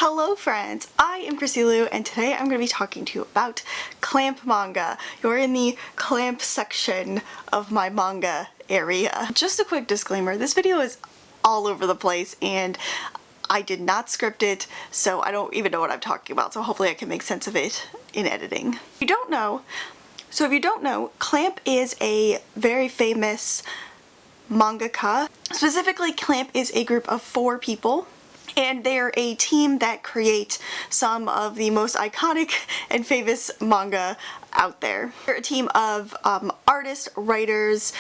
Hello friends, I am Chrissy Lou and today I'm going to be talking to you about Clamp manga. You're in the Clamp section of my manga area. Just a quick disclaimer, this video is all over the place and I did not script it, so I don't even know what I'm talking about, so hopefully I can make sense of it in editing. If you don't know, Clamp is a very famous mangaka. Specifically, Clamp is a group of 4 people. And they're a team that create some of the most iconic and famous manga out there. They're a team of artists, writers,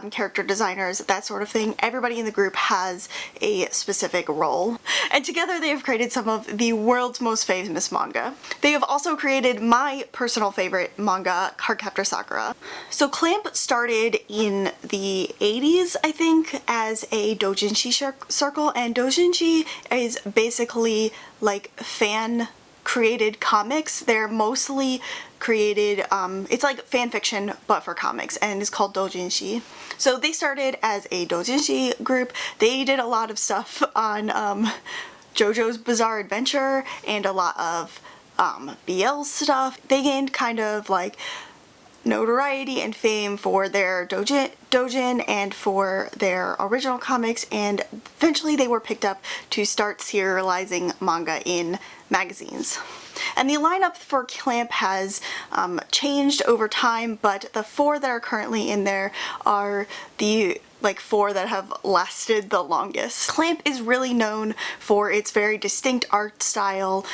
character designers, that sort of thing. Everybody in the group has a specific role. And together they have created some of the world's most famous manga. They have also created my personal favorite manga, Cardcaptor Sakura. So Clamp started in the 80s, I think, as a doujinshi circle, and doujinshi is basically like fan created comics. They're mostly created, it's like fan fiction but for comics, and it's called doujinshi. So they started as a doujinshi group. They did a lot of stuff on JoJo's Bizarre Adventure and a lot of BL stuff. They gained kind of like notoriety and fame for their doujin and for their original comics, and eventually they were picked up to start serializing manga in magazines. And the lineup for Clamp has changed over time, but the 4 that are currently in there are the 4 that have lasted the longest. Clamp is really known for its very distinct art style,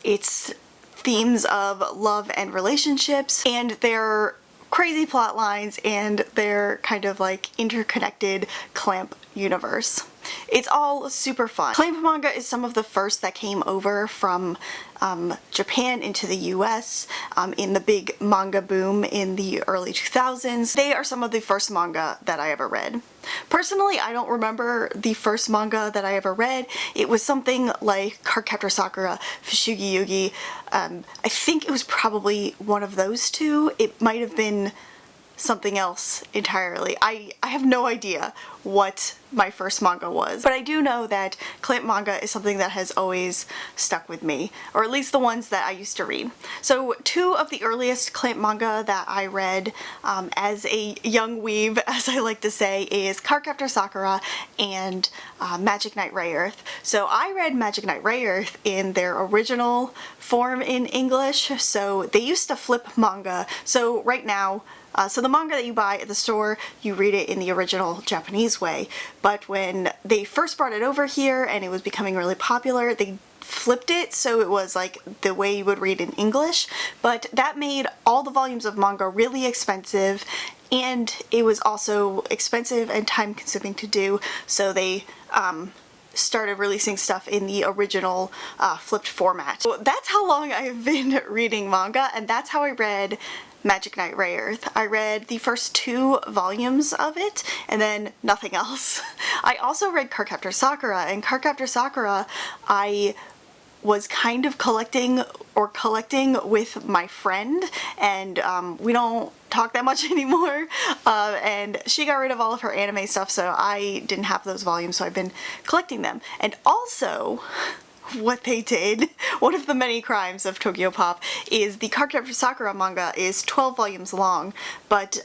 its themes of love and relationships, and their crazy plot lines, and their kind of like interconnected Clamp universe. It's all super fun. Clamp manga is some of the first that came over from Japan into the US in the big manga boom in the early 2000s. They are some of the first manga that I ever read. Personally, I don't remember the first manga that I ever read. It was something like Cardcaptor Sakura, Fushigi Yugi. I think it was probably one of those two. It might have been something else entirely. I have no idea what my first manga was, but I do know that Clamp manga is something that has always stuck with me, or at least the ones that I used to read. So 2 of the earliest Clamp manga that I read as a young weeb, as I like to say, is Cardcaptor Sakura and Magic Knight Rayearth. So I read Magic Knight Rayearth in their original form in English, so they used to flip manga. So right now, so the manga that you buy at the store, you read it in the original Japanese way, but when they first brought it over here and it was becoming really popular, they flipped it so it was like the way you would read in English, but that made all the volumes of manga really expensive, and it was also expensive and time consuming to do, so they started releasing stuff in the original flipped format. So that's how long I have been reading manga, and that's how I read Magic Knight Rayearth. I read the first 2 volumes of it and then nothing else. I also read Cardcaptor Sakura, and Cardcaptor Sakura I was kind of collecting with my friend, and we don't talk that much anymore, and she got rid of all of her anime stuff, so I didn't have those volumes, so I've been collecting them. And also, what they did, one of the many crimes of Tokyo Pop, is the Cardcaptor Sakura manga is 12 volumes long, but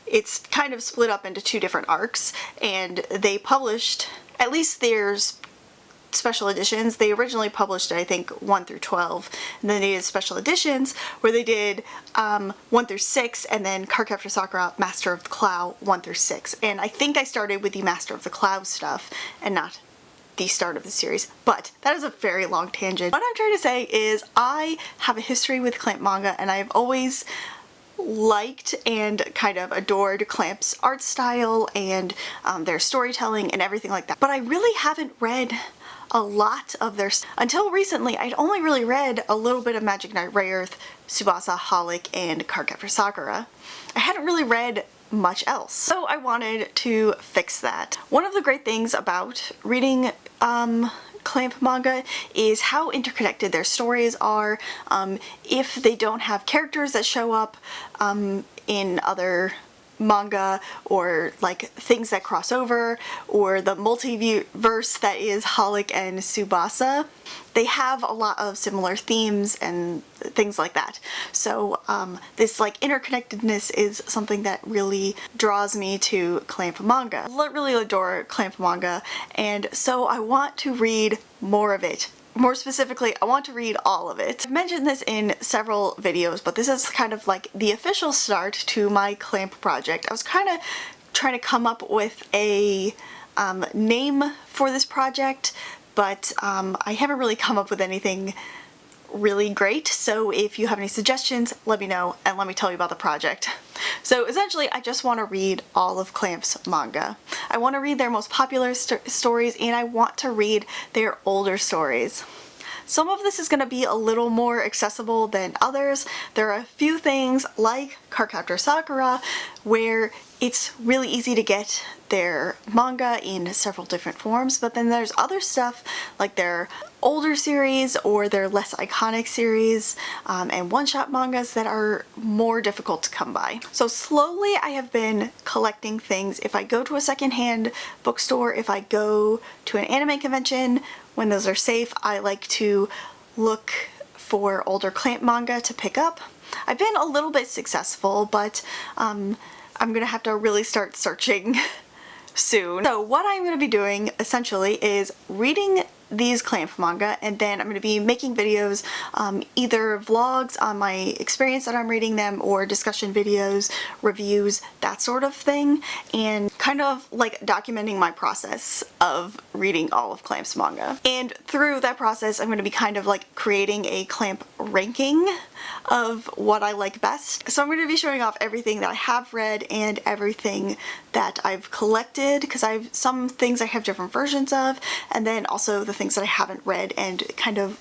it's kind of split up into 2 different arcs, and they published, at least there's special editions. They originally published, I think, 1 through 12, and then they did special editions where they did 1 through 6, and then Cardcaptor Sakura Master of the Clow 1 through 6. And I think I started with the Master of the Clow stuff and not the start of the series, but that is a very long tangent. What I'm trying to say is I have a history with Clamp manga, and I've always liked and kind of adored Clamp's art style and their storytelling and everything like that, but I really haven't read a lot of their until recently. I'd only really read a little bit of Magic Knight Rayearth, Tsubasa, Holic, and Cardcaptor Sakura. I hadn't really read much else, so I wanted to fix that. One of the great things about reading Clamp manga is how interconnected their stories are. If they don't have characters that show up in other manga or like things that cross over, or the multiverse that is Holic and Tsubasa. They have a lot of similar themes and things like that. So this like interconnectedness is something that really draws me to Clamp manga. I really adore Clamp manga, and so I want to read more of it. More specifically, I want to read all of it. I've mentioned this in several videos, but this is kind of like the official start to my Clamp project. I was kind of trying to come up with a name for this project, but I haven't really come up with anything really great, so if you have any suggestions, let me know and let me tell you about the project. So essentially, I just want to read all of Clamp's manga. I want to read their most popular stories, and I want to read their older stories. Some of this is going to be a little more accessible than others. There are a few things like Cardcaptor Sakura where it's really easy to get their manga in several different forms, but then there's other stuff like their older series or their less iconic series and one-shot mangas that are more difficult to come by. So slowly I have been collecting things. If I go to a secondhand bookstore, if I go to an anime convention, when those are safe, I like to look for older Clamp manga to pick up. I've been a little bit successful, but I'm gonna have to really start searching soon. So what I'm going to be doing essentially is reading these Clamp manga, and then I'm going to be making videos, either vlogs on my experience that I'm reading them, or discussion videos, reviews, that sort of thing, and kind of like documenting my process of reading all of Clamp's manga. And through that process, I'm going to be kind of like creating a Clamp ranking of what I like best. So I'm going to be showing off everything that I have read and everything that I've collected, because some things I have different versions of, and then also the things that I haven't read and kind of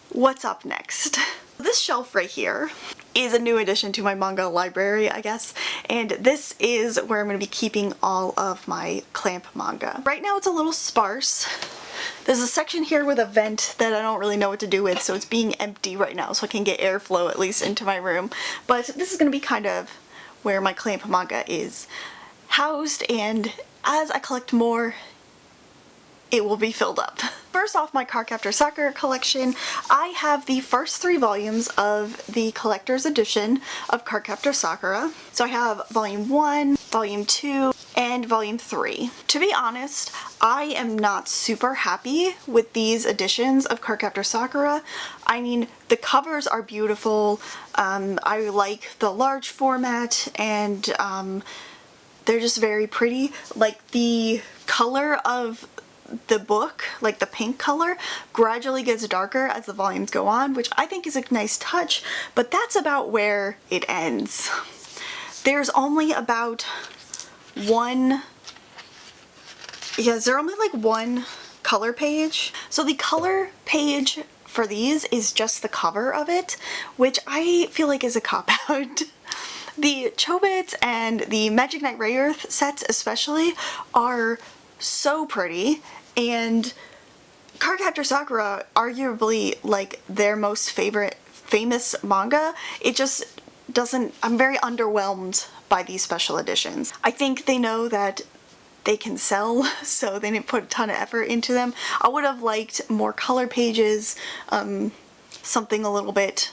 what's up next. This shelf right here is a new addition to my manga library, I guess, and this is where I'm going to be keeping all of my Clamp manga. Right now it's a little sparse. There's a section here with a vent that I don't really know what to do with, so it's being empty right now so I can get airflow at least into my room. But this is going to be kind of where my Clamp manga is housed, and as I collect more, it will be filled up. First off, my Cardcaptor Sakura collection, I have the first 3 volumes of the collector's edition of Cardcaptor Sakura. So I have volume 1, volume 2, and volume 3. To be honest, I am not super happy with these editions of Cardcaptor Sakura. I mean, the covers are beautiful, I like the large format, and they're just very pretty. Like, the color of the book, like the pink color, gradually gets darker as the volumes go on, which I think is a nice touch, but that's about where it ends. There's only about one color page. So the color page for these is just the cover of it, which I feel like is a cop-out. The Chobits and the Magic Knight Rayearth sets especially are so pretty, and Cardcaptor Sakura, arguably like their most famous manga, it just doesn't, I'm very underwhelmed by these special editions. I think they know that they can sell, so they didn't put a ton of effort into them. I would have liked more color pages, something a little bit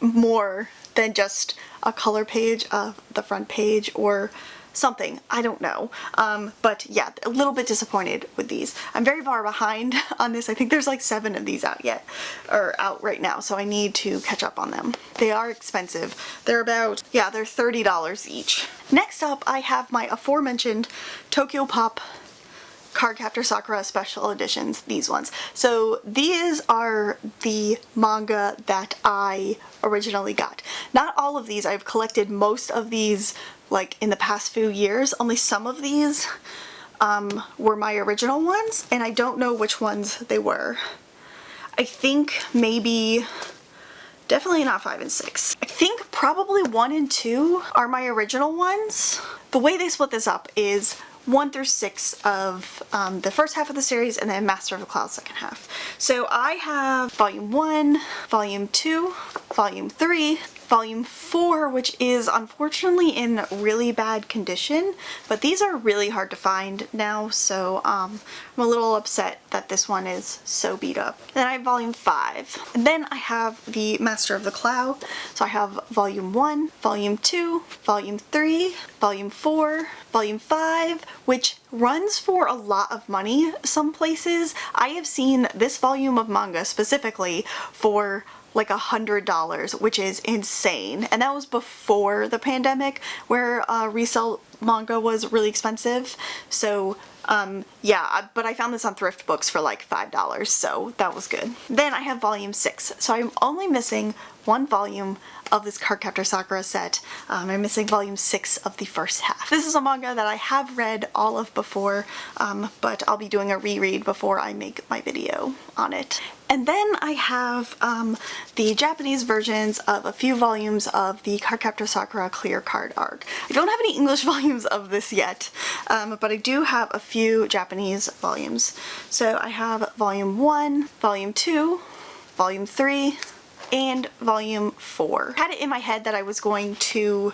more than just a color page of the front page or something, I don't know. But yeah, a little bit disappointed with these. I'm very far behind on this. I think there's like 7 of these out right now, so I need to catch up on them. They are expensive. They're about, yeah, they're $30 each. Next up, I have my aforementioned Tokyo Pop Cardcaptor Sakura special editions, these ones. So these are the manga that I originally got. Not all of these. I've collected most of these like in the past few years. Only some of these were my original ones, and I don't know which ones they were. I think maybe, definitely not 5 and 6. I think probably 1 and 2 are my original ones. The way they split this up is 1 through 6 of the first half of the series, and then Master of the Cloud second half. So I have volume 1, volume 2, Volume 3, Volume 4, which is unfortunately in really bad condition, but these are really hard to find now, so I'm a little upset that this one is so beat up. And then I have Volume 5. And then I have the Master of the Cloud. So I have Volume 1, Volume 2, Volume 3, Volume 4, Volume 5, which runs for a lot of money some places. I have seen this volume of manga specifically for like $100, which is insane. And that was before the pandemic, where resale manga was really expensive. So yeah, but I found this on thrift books for like $5, so that was good. Then I have Volume 6, so I'm only missing one volume of this Cardcaptor Sakura set. I'm missing Volume 6 of the first half. This is a manga that I have read all of before, but I'll be doing a reread before I make my video on it. And then I have the Japanese versions of a few volumes of the Cardcaptor Sakura Clear Card arc. I don't have any English volumes of this yet, but I do have a few Japanese volumes. So I have Volume 1, Volume 2, Volume 3, and Volume 4. I had it in my head that I was going to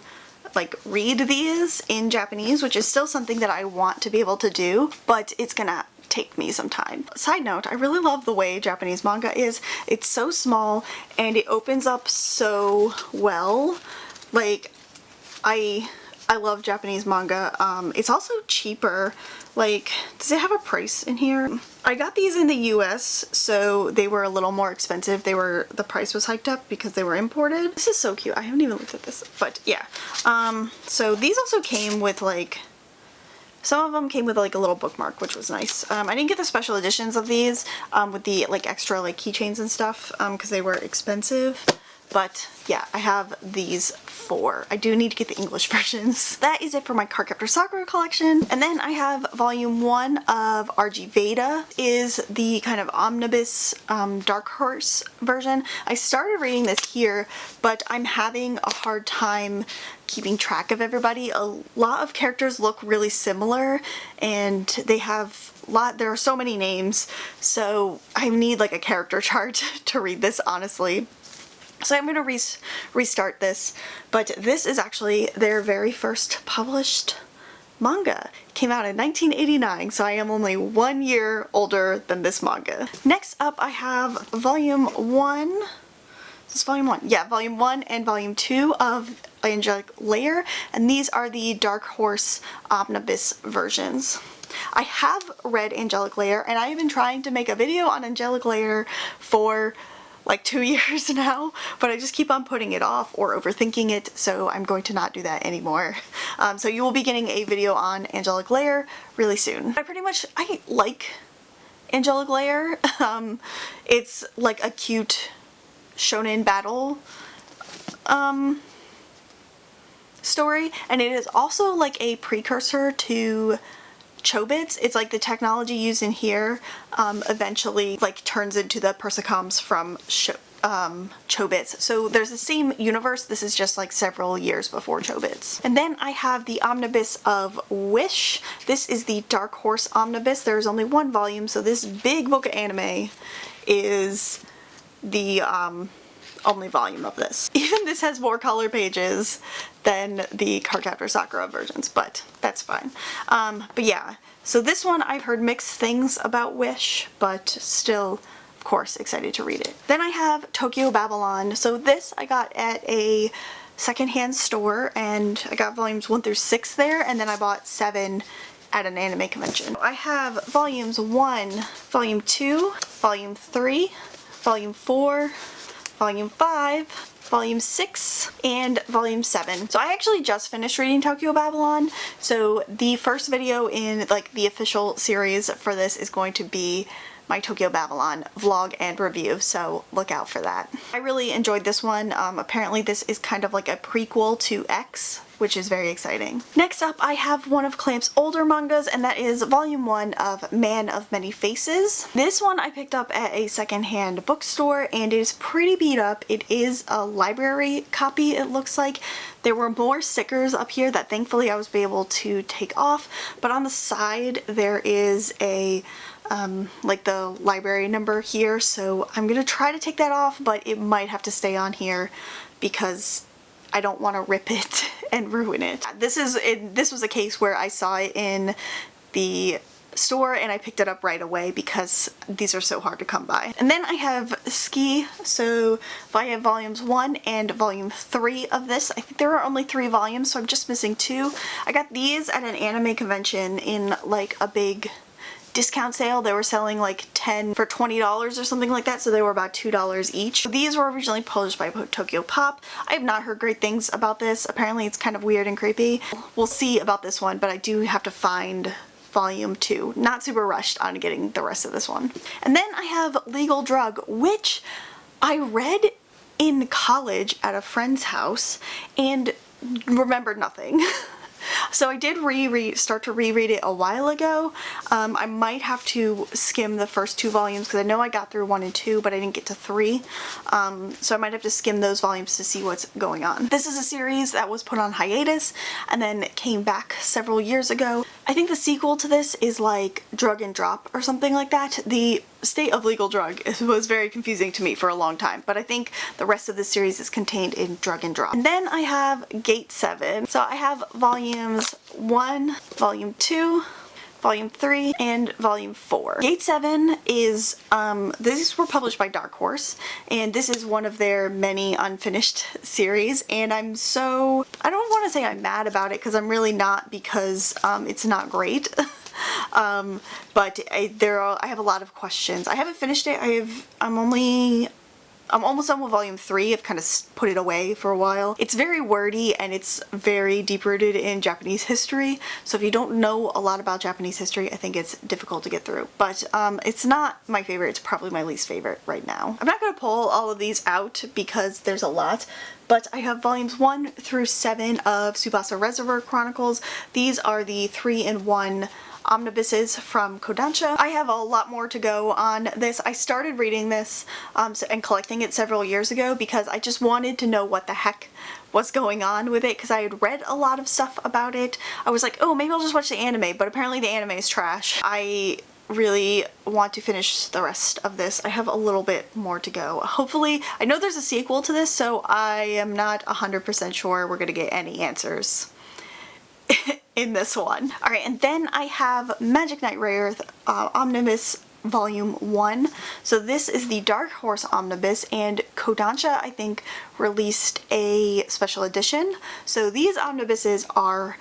like read these in Japanese, which is still something that I want to be able to do, but it's gonna take me some time. Side note, I really love the way Japanese manga is. It's so small and it opens up so well. Like, I love Japanese manga. It's also cheaper. Like, does it have a price in here? I got these in the US, so they were a little more expensive. The price was hiked up because they were imported. This is so cute. I haven't even looked at this, but yeah. So these also came with like, some of them came with like a little bookmark, which was nice. I didn't get the special editions of these with the like extra like keychains and stuff because they were expensive. But yeah, I have these 4. I do need to get the English versions. That is it for my Cardcaptor Sakura collection. And then I have Volume 1 of RG Veda, is the kind of omnibus Dark Horse version. I started reading this here, but I'm having a hard time keeping track of everybody. A lot of characters look really similar and they have there are so many names, so I need like a character chart to read this, honestly. So I'm going to restart this, but this is actually their very first published manga. It came out in 1989, so I am only 1 year older than this manga. Next up I have Volume 1. Is this Volume 1? Yeah, Volume 1 and Volume 2 of Angelic Layer, and these are the Dark Horse omnibus versions. I have read Angelic Layer, and I have been trying to make a video on Angelic Layer for like 2 years now, but I just keep on putting it off or overthinking it, so I'm going to not do that anymore. So you will be getting a video on Angelic Layer really soon. I like Angelic Layer. It's like a cute shonen battle story, and it is also like a precursor to Chobits. It's like the technology used in here eventually like turns into the Persicoms from Chobits. So there's the same universe, this is just like several years before Chobits. And then I have the omnibus of Wish. This is the Dark Horse omnibus. There's only 1 volume, so this big book of anime is the only volume of this. Even this has more color pages than the Cardcaptor Sakura versions, but that's fine. But yeah, so this one I've heard mixed things about Wish, but still, of course, excited to read it. Then I have Tokyo Babylon. So this I got at a secondhand store, and I got volumes 1 through 6 there, and then I bought 7 at an anime convention. I have volumes 1, volume 2, volume 3, volume 4, volume 5, volume 6, and volume 7. So I actually just finished reading Tokyo Babylon, so the first video in like the official series for this is going to be my Tokyo Babylon vlog and review, so look out for that. I really enjoyed this one. Apparently this is kind of like a prequel to X, which is very exciting. Next up I have one of Clamp's older mangas, and that is volume 1 of Man of Many Faces. This one I picked up at a secondhand bookstore, and it is pretty beat up. It is a library copy, it looks like. There were more stickers up here that thankfully I was able to take off, but on the side there is a like the library number here, so I'm gonna try to take that off, but it might have to stay on here because I don't want to rip it and ruin it. This was a case where I saw it in the store and I picked it up right away because these are so hard to come by. And then I have Ski, so I have volumes 1 and volume 3 of this. I think there are only 3 volumes, so I'm just missing 2. I got these at an anime convention in like a big discount sale. They were selling like 10 for $20 or something like that, so they were about $2 each. These were originally published by Tokyo Pop. I have not heard great things about this. Apparently it's kind of weird and creepy. We'll see about this one, but I do have to find volume 2. Not super rushed on getting the rest of this one. And then I have Legal Drug, which I read in college at a friend's house and remembered nothing. So I did start to reread it a while ago. I might have to skim the first 2 volumes because I know I got through 1 and 2, but I didn't get to 3. So I might have to skim those volumes to see what's going on. This is a series that was put on hiatus and then came back several years ago. I think the sequel to this is like Drug and Drop or something like that. The state of Legal Drug was very confusing to me for a long time, but I think the rest of the series is contained in Drug and Drop. And then I have Gate 7. So I have volumes 1, volume 2, volume 3, and volume 4. Gate 7 is, these were published by Dark Horse, and this is one of their many unfinished series, and I don't want to say I'm mad about it because I'm really not, because it's not great. But I have a lot of questions. I haven't finished it. I'm almost done with volume 3. I've kind of put it away for a while. It's very wordy and it's very deep-rooted in Japanese history, so if you don't know a lot about Japanese history, I think it's difficult to get through. But it's not my favorite. It's probably my least favorite right now. I'm not going to pull all of these out because there's a lot, but I have volumes 1 through 7 of Tsubasa Reservoir Chronicles. These are the 3-in-1 omnibuses from Kodansha. I have a lot more to go on this. I started reading this and collecting it several years ago because I just wanted to know what the heck was going on with it because I had read a lot of stuff about it. I was like, oh, maybe I'll just watch the anime, but apparently the anime is trash. I really want to finish the rest of this. I have a little bit more to go. Hopefully, I know there's a sequel to this, so I am not 100% sure we're gonna get any answers in this one. Alright, and then I have Magic Knight Rayearth Omnibus Volume 1. So this is the Dark Horse Omnibus, and Kodansha, I think, released a special edition. So these omnibuses are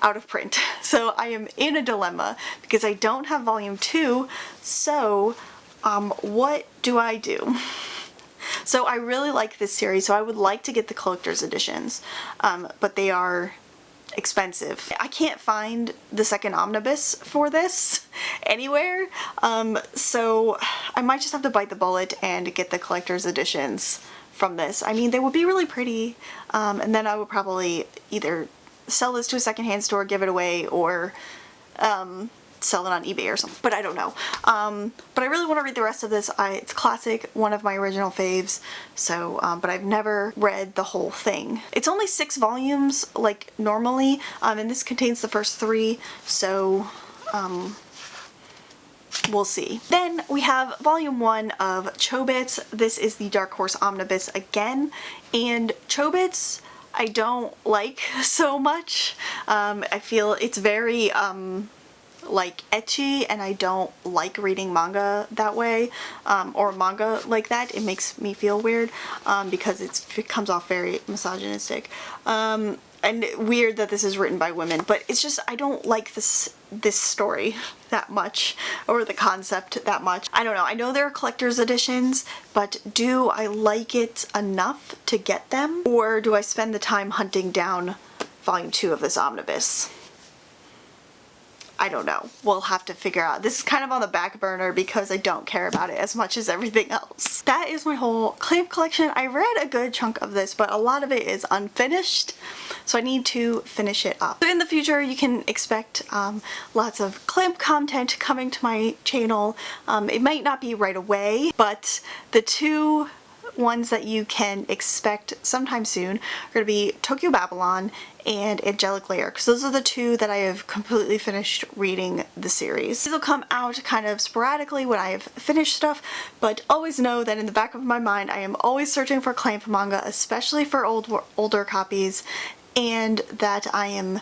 out of print. So I am in a dilemma because I don't have Volume 2, so what do I do? So I really like this series, so I would like to get the collector's editions, but they are expensive. I can't find the second omnibus for this anywhere, so I might just have to bite the bullet and get the collector's editions from this. I mean, they would be really pretty, and then I would probably either sell this to a secondhand store, give it away, or sell it on eBay or something, but I don't know. But I really want to read the rest of this. It's classic, one of my original faves, so, but I've never read the whole thing. It's only 6 volumes, like normally, and this contains the first 3, so, we'll see. Then we have volume 1 of Chobits. This is the Dark Horse Omnibus again, and Chobits I don't like so much. I feel it's very, like ecchi, and I don't like reading manga that way, or manga like that. It makes me feel weird, because it comes off very misogynistic, and weird that this is written by women, but it's just, I don't like this story that much, or the concept that much. I don't know. I know there are collector's editions, but do I like it enough to get them, or do I spend the time hunting down volume 2 of this omnibus? I don't know. We'll have to figure out. This is kind of on the back burner because I don't care about it as much as everything else. That is my whole Clamp collection. I read a good chunk of this, but a lot of it is unfinished, so I need to finish it up. So in the future, you can expect lots of Clamp content coming to my channel. It might not be right away, but the 2 ones that you can expect sometime soon are going to be Tokyo Babylon and Angelic Layer, because those are the two that I have completely finished reading the series. These will come out kind of sporadically when I have finished stuff, but always know that in the back of my mind I am always searching for clamp manga, especially for older copies, and that I am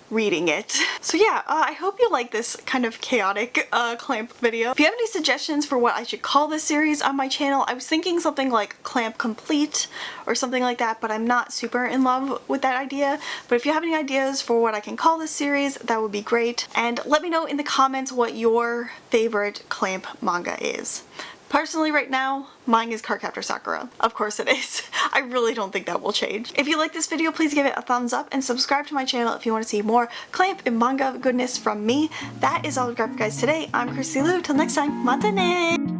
reading it. So yeah, I hope you like this kind of chaotic clamp video. If you have any suggestions for what I should call this series on my channel, I was thinking something like Clamp Complete or something like that, but I'm not super in love with that idea. But if you have any ideas for what I can call this series, that would be great. And let me know in the comments what your favorite clamp manga is. Personally, right now, mine is Cardcaptor Sakura. Of course it is. I really don't think that will change. If you like this video, please give it a thumbs up and subscribe to my channel if you want to see more clamp and manga goodness from me. That is all I've got for you guys today. I'm Chrissy Lou. Till next time, mata ne!